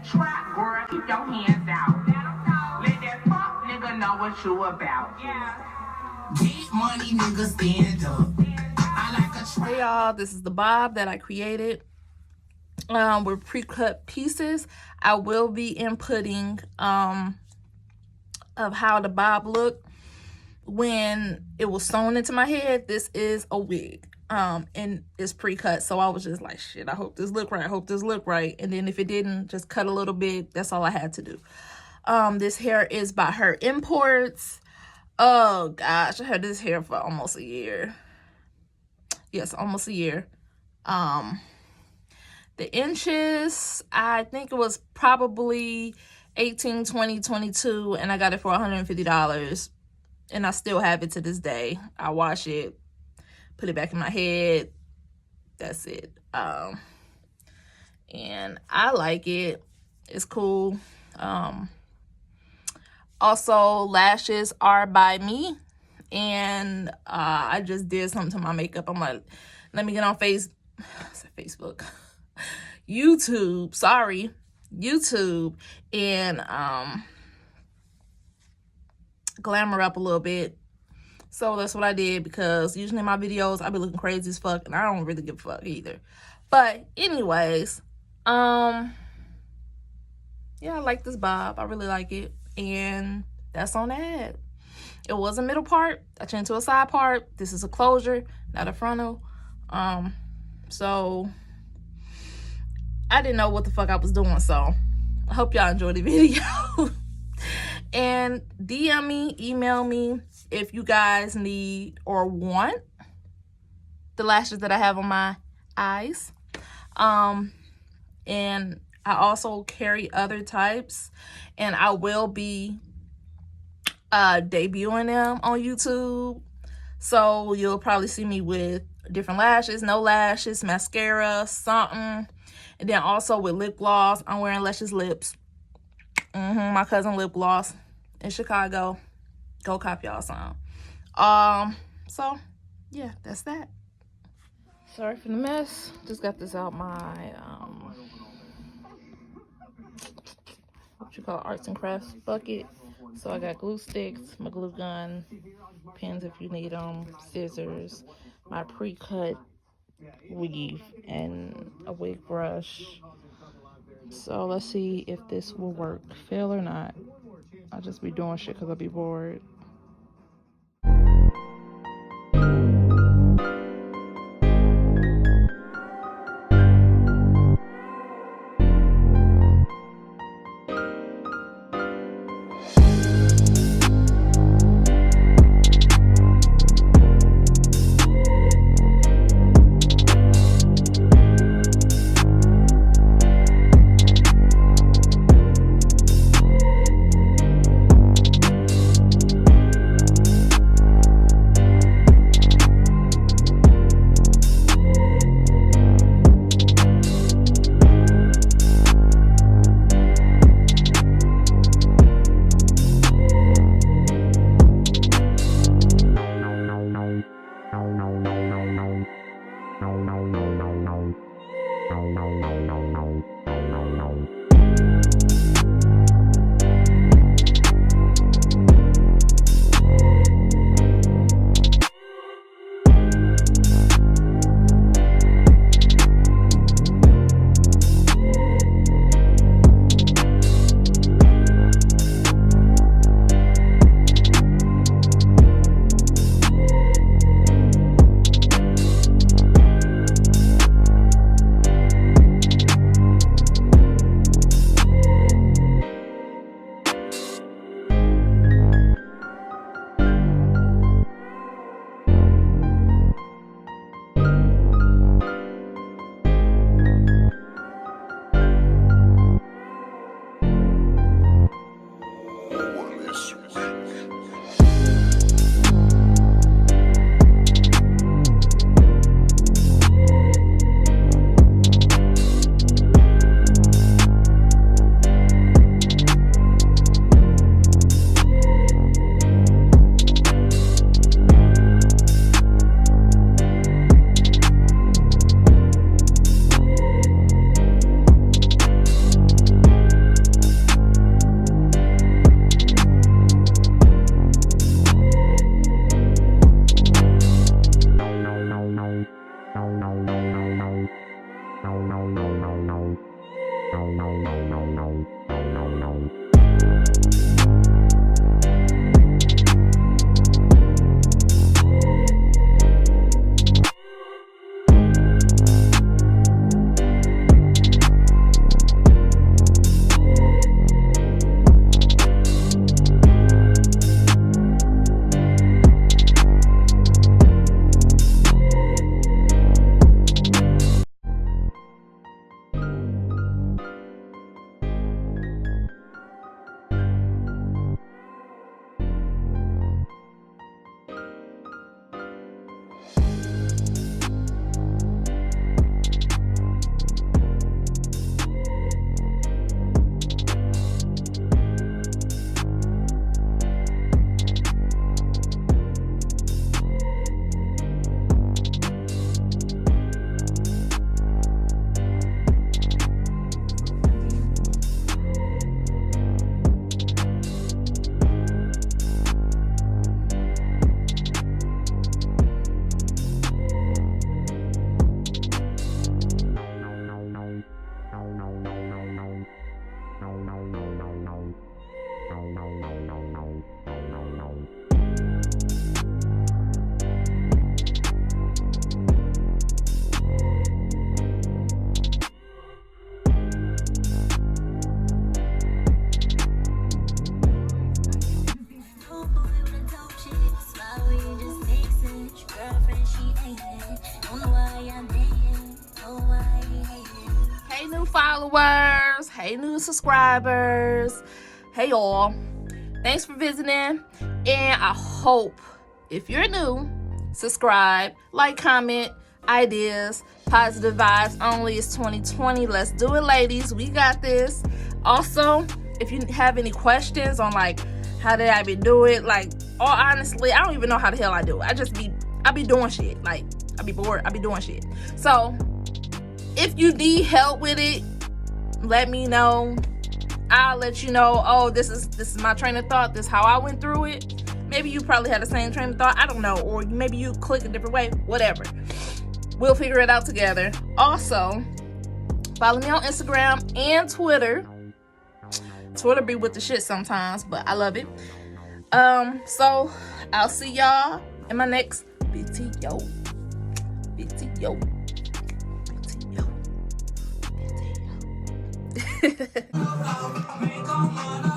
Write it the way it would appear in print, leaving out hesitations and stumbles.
Trap girl, keep your hands out. Let that fuck nigga know what you about. Get money, nigga, stand up. I like a trap. Hey y'all, this is the bob that I created. With pre-cut pieces. I will be inputting of how the bob looked when it was sewn into my head. This is a wig, and it's pre-cut, so I was just like, shit, I hope this look right, I hope this look right. And then if it didn't, just cut a little bit. That's all I had to do. This hair is by herimports. Oh gosh, I had this hair for almost a year. Yes, almost a year. The inches, I think it was probably 18, 20, 22, and I got it for $150. And I still have it to this day. I wash it, put it back in my head. That's it. And I like it. It's cool. Also, lashes are by me. And I just did something to my makeup. I'm like, let me get on Facebook. YouTube, sorry. YouTube. And glamour up a little bit. So that's what I did, because usually in my videos I be looking crazy as fuck and I don't really give a fuck either. But anyways, yeah, I like this bob. I really like it. And that's on that. It was a middle part. I changed to a side part. This is a closure, not a frontal. So I didn't know what the fuck I was doing. So I hope y'all enjoyed the video. And DM me, email me if you guys need or want the lashes that I have on my eyes. And I also carry other types, and I will be debuting them on YouTube. So you'll probably see me with different lashes, no lashes, mascara, something. And then also with lip gloss. I'm wearing Lashes Lips. My cousin lip gloss in Chicago. Go cop y'all some. So yeah, that's that. Sorry for the mess. Just got this out my what you call arts and crafts bucket. So I got glue sticks, my glue gun, pins if you need them, scissors, my pre-cut weave, and a wig brush. So let's see if this will work. Fail or not. I'll just be doing shit because I'll be bored. Hey new followers, hey new subscribers, hey y'all, thanks for visiting, and I hope if you're new, subscribe, like, comment, ideas, positive vibes only. It's 2020, let's do it, ladies, we got this. Also, if you have any questions on like how did I do it, like, all honestly, I don't even know how the hell I do it. I be doing shit, like I be bored, I be doing shit. So if you need help with it, let me know. I'll let you know, oh, this is my train of thought, this is how I went through it. Maybe you probably had the same train of thought, I don't know, or maybe you click a different way, whatever. We'll figure it out together. Also, follow me on Instagram and Twitter. Twitter be with the shit sometimes, but I love it. So I'll see y'all in my next video. Video. Video.